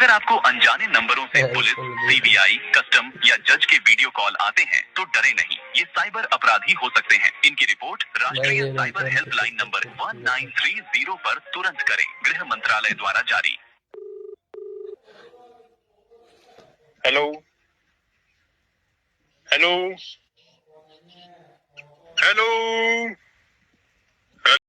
अगर आपको अनजाने नंबरों से पुलिस, सीबीआई, कस्टम या जज के वीडियो कॉल आते हैं तो डरे नहीं, ये साइबर अपराधी हो सकते हैं। इनकी रिपोर्ट राष्ट्रीय साइबर हेल्पलाइन नंबर 1930 पर तुरंत करें। गृह मंत्रालय द्वारा जारी। Hello hello hello